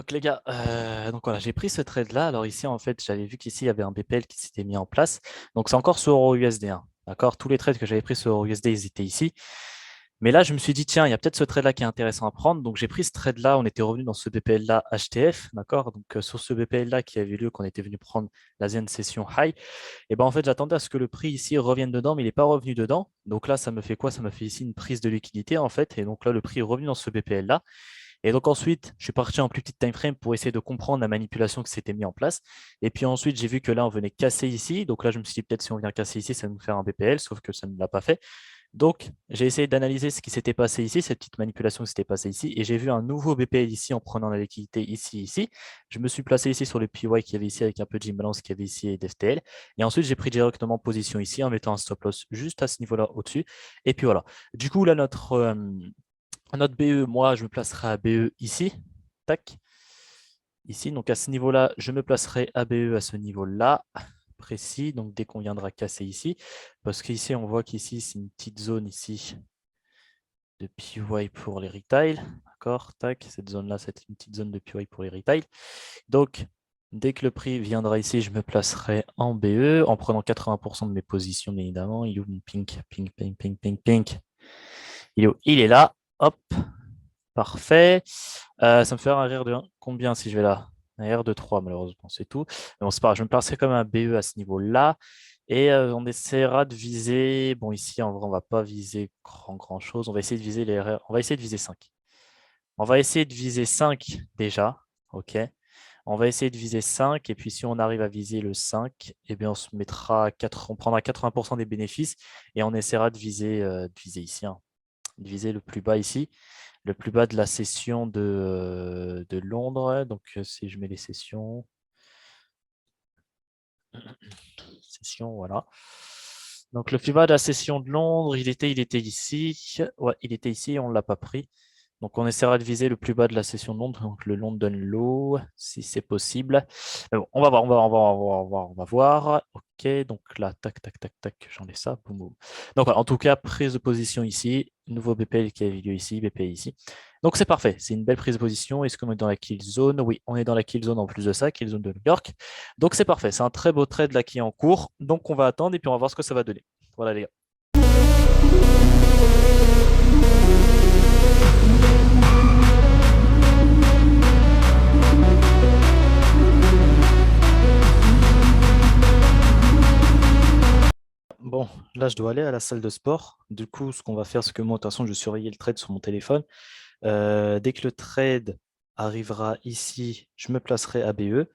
Donc les gars, donc voilà, j'ai pris ce trade là. Alors ici, en fait, j'avais vu qu'ici, il y avait un BPL qui s'était mis en place. Donc c'est encore sur EURUSD, hein, d'accord? Tous les trades que j'avais pris sur EURUSD, ils étaient ici. Mais là, je me suis dit, tiens, il y a peut-être ce trade là qui est intéressant à prendre. Donc j'ai pris ce trade là. On était revenu dans ce BPL là HTF, d'accord? Donc sur ce BPL là qui avait lieu, qu'on était venu prendre l'Asian Session High. Et ben en fait, j'attendais à ce que le prix ici revienne dedans, mais il n'est pas revenu dedans. Donc là, ça me fait quoi? Ça me fait ici une prise de liquidité en fait. Et donc là, le prix est revenu dans ce BPL là. Et donc ensuite, je suis parti en plus petite time frame pour essayer de comprendre la manipulation qui s'était mise en place. Et puis ensuite, j'ai vu que là, on venait casser ici. Donc là, je me suis dit peut-être si on vient casser ici, ça va nous faire un BPL, sauf que ça ne l'a pas fait. Donc, j'ai essayé d'analyser ce qui s'était passé ici, cette petite manipulation qui s'était passée ici, et j'ai vu un nouveau BPL ici en prenant la liquidité ici, ici. Je me suis placé ici sur le PY qu'il y avait ici avec un peu de d'imbalance qu'il y avait ici et d'FTL. Et ensuite, j'ai pris directement position ici en mettant un stop loss juste à ce niveau-là au-dessus. Et puis voilà. Du coup, là, notre BE, moi, je me placerai à BE ici. Tac. Ici, donc à ce niveau-là, je me placerai à BE à ce niveau-là, précis. Donc dès qu'on viendra casser ici. Parce qu'ici, on voit qu'ici, c'est une petite zone ici de PY pour les retail. D'accord. Tac. Cette zone-là, c'est une petite zone de PY pour les retail. Donc, dès que le prix viendra ici, je me placerai en BE en prenant 80% de mes positions, bien évidemment. Il est où mon pink? Pink, pink, pink, pink, pink. Il est où? Il est là. Hop. Parfait. Ça me fait un RR de 1. Combien si je vais là? Un RR de 3, malheureusement, c'est tout. Mais bon, c'est pas grave. Je me placerai comme un BE à ce niveau-là. Et on essaiera de viser. Bon, ici, en vrai, on va pas viser grand chose. On va essayer de viser les RR. On va essayer de viser 5. On va essayer de viser 5 déjà. OK. On va essayer de viser 5. Et puis, si on arrive à viser le 5, eh bien, on se mettra on prendra 80% des bénéfices et on essaiera de viser ici. Hein. De viser le plus bas ici. Le plus bas de la session de Londres. Donc, si je mets les sessions. Session, voilà. Donc, le plus bas de la session de Londres, il était ici. Ouais, il était ici, on ne l'a pas pris. Donc, on essaiera de viser le plus bas de la session de Londres, donc le London Low, si c'est possible. Mais bon, on va voir, on va voir. OK, donc là, tac, tac, tac, tac, j'enlève ça. Boum, boum. Donc, voilà, en tout cas, prise de position ici. Nouveau BPL qui a eu lieu ici, BPL ici. Donc, c'est parfait. C'est une belle prise de position. Est-ce qu'on est dans la kill zone? Oui, on est dans la kill zone en plus de ça, kill zone de New York. Donc, c'est parfait. C'est un très beau trade là qui est en cours. Donc, on va attendre et puis on va voir ce que ça va donner. Voilà, les gars. Bon, là, je dois aller à la salle de sport. Du coup, ce qu'on va faire, c'est que moi, de toute façon, je vais surveiller le trade sur mon téléphone. Dès que le trade arrivera ici, je me placerai à BE.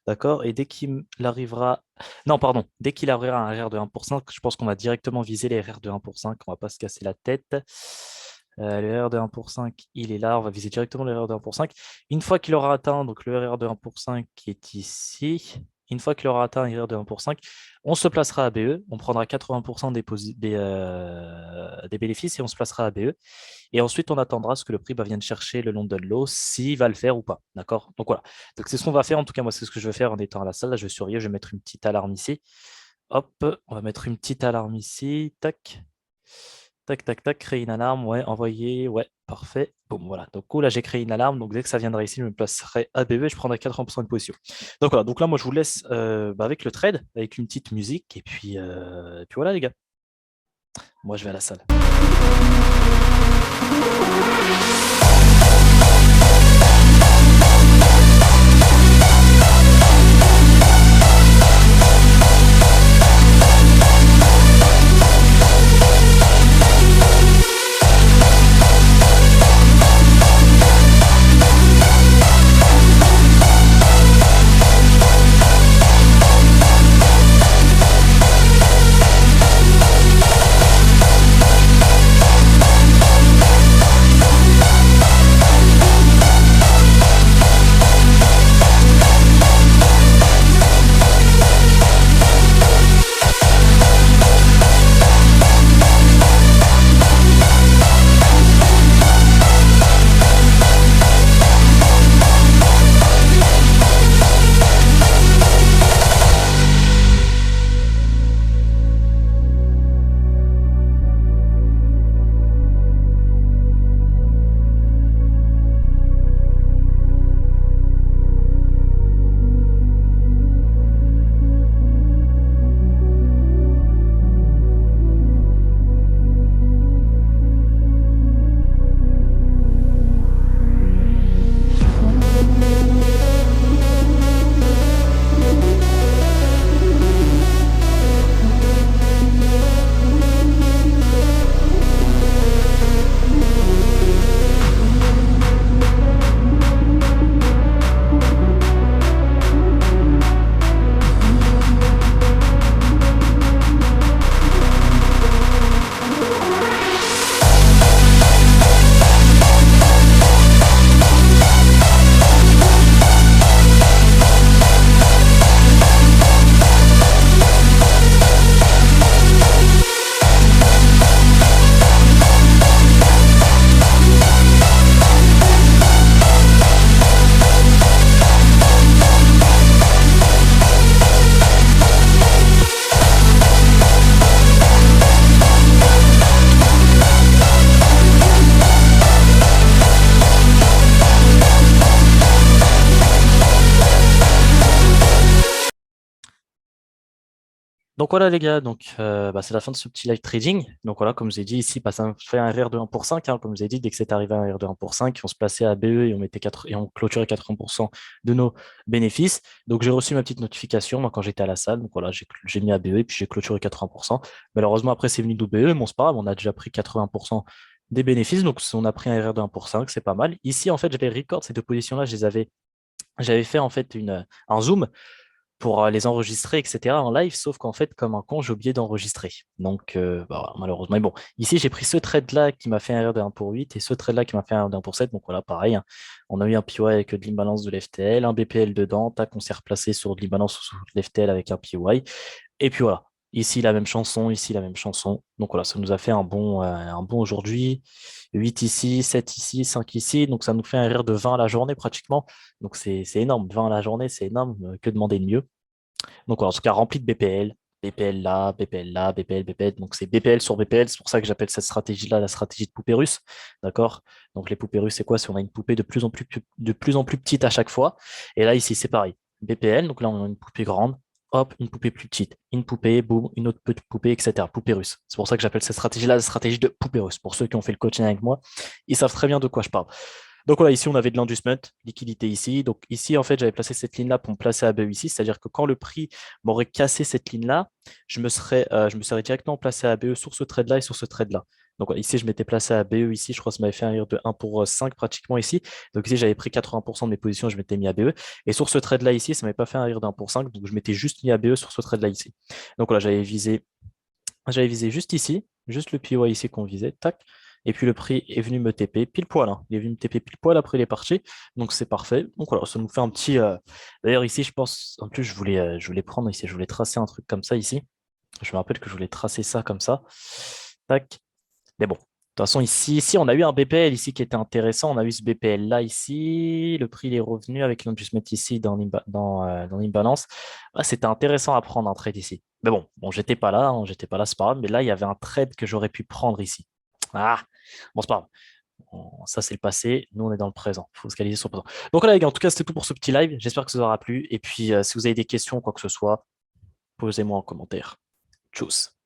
D'accord? Et dès qu'il arrivera. Non, pardon. Dès qu'il arrivera un RR de 1%, je pense qu'on va directement viser les RR de 1%, qu'on ne va pas se casser la tête. Le RR de 1%, il est là. On va viser directement le RR de 1%. Une fois qu'il aura atteint donc, le RR de 1% qui est ici, une fois qu'il aura atteint un RR de 1%, on se placera à BE. On prendra 80% des bénéfices et on se placera à BE. Et ensuite, on attendra ce que le prix vienne chercher le London Low, s'il va le faire ou pas. D'accord? Donc voilà. Donc c'est ce qu'on va faire. En tout cas, moi, c'est ce que je vais faire en étant à la salle. Là, je vais surveiller. Je vais mettre une petite alarme ici. Hop, on va mettre une petite alarme ici. Tac. Tac, tac, tac. Créer une alarme. Ouais, envoyer. Ouais, parfait. Bon, voilà. Donc là, j'ai créé une alarme. Donc dès que ça viendra ici, je me placerai à BE et je prendrai 80% de position. Donc voilà. Donc là, moi, je vous laisse avec le trade, avec une petite musique. Et puis voilà, les gars. Moi, je vais à la salle. Donc voilà les gars, donc bah, c'est la fin de ce petit live trading. Donc voilà, comme je vous ai dit ici, bah, ça fait un RR de 1 pour 5, hein, comme je vous ai dit, dès que c'est arrivé à un RR de 1 pour 5, on se plaçait à BE et on mettait 4, et on clôturait 80% de nos bénéfices. Donc j'ai reçu ma petite notification moi, quand j'étais à la salle. Donc voilà, j'ai mis à BE et puis j'ai clôturé 80%. Malheureusement, après c'est venu d'OBE, mais bon, c'est pas grave, on a déjà pris 80% des bénéfices. Donc on a pris un RR de 1 pour 5, c'est pas mal. Ici, en fait, j'avais record ces deux positions-là, j'avais fait en fait un zoom pour les enregistrer, etc. en live, sauf qu'en fait, comme un con, j'ai oublié d'enregistrer. Donc, bah, voilà, malheureusement. Mais bon, ici, j'ai pris ce trade-là qui m'a fait un erreur de 1 pour 8 et ce trade-là qui m'a fait un erreur de 1 pour 7. Donc voilà, pareil, hein. On a eu un PY avec de l'imbalance de l'FTL, un BPL dedans, tac, on s'est replacé sur de l'imbalance sous l'FTL avec un PY. Et puis voilà. Ici, la même chanson, ici, la même chanson. Donc voilà, ça nous a fait un bon aujourd'hui. 8 ici, 7 ici, 5 ici. Donc ça nous fait un rire de 20 à la journée pratiquement. Donc c'est énorme. 20 à la journée, c'est énorme. Que demander de mieux? Donc voilà, en tout cas, rempli de BPL. BPL là, BPL là, BPL, BPL. Donc c'est BPL sur BPL. C'est pour ça que j'appelle cette stratégie-là la stratégie de poupée russe. D'accord? Donc les poupées russes, c'est quoi? C'est on a une poupée de plus en plus petite à chaque fois. Et là, ici, c'est pareil. BPL, donc là, on a une poupée grande. Hop, une poupée plus petite. Une poupée, boum, une autre petite poupée, etc. Poupée russe. C'est pour ça que j'appelle cette stratégie-là la stratégie de poupée russe. Pour ceux qui ont fait le coaching avec moi, ils savent très bien de quoi je parle. Donc voilà, ici on avait de l'inducement, liquidité ici. Donc ici, en fait, j'avais placé cette ligne-là pour me placer à BE ici. C'est-à-dire que quand le prix m'aurait cassé cette ligne-là, je me serais directement placé à BE sur ce trade-là et sur ce trade-là. Donc voilà, ici, je m'étais placé à BE ici. Je crois que ça m'avait fait un rire de 1 pour 5 pratiquement ici. Donc ici, j'avais pris 80% de mes positions, je m'étais mis à BE. Et sur ce trade-là ici, ça ne m'avait pas fait un rire de 1 pour 5. Donc je m'étais juste mis à BE sur ce trade-là ici. Donc voilà, j'avais visé juste ici, juste le PY ici qu'on visait, tac. Et puis le prix est venu me TP pile poil, hein. Il est venu me TP pile poil après il est parti. Donc c'est parfait. Donc voilà, ça nous fait un petit. D'ailleurs, ici, je pense. En plus, je voulais prendre ici, je voulais tracer un truc comme ça ici. Je me rappelle que je voulais tracer ça comme ça. Tac. Mais bon. De toute façon, ici, on a eu un BPL ici qui était intéressant. On a eu ce BPL là ici. Le prix il est revenu avec l'inducement ici dans l'imbalance. Ah, c'était intéressant à prendre un trade ici. Mais bon, j'étais pas là, hein, j'étais pas là, c'est pas grave. Mais là, il y avait un trade que j'aurais pu prendre ici. Ah, bon, c'est pas grave. Ça, c'est le passé. Nous, on est dans le présent. Il faut se réaliser sur le présent. Donc là, les gars, en tout cas, c'était tout pour ce petit live. J'espère que ça vous aura plu. Et puis, si vous avez des questions, quoi que ce soit, posez-moi en commentaire. Tchuss.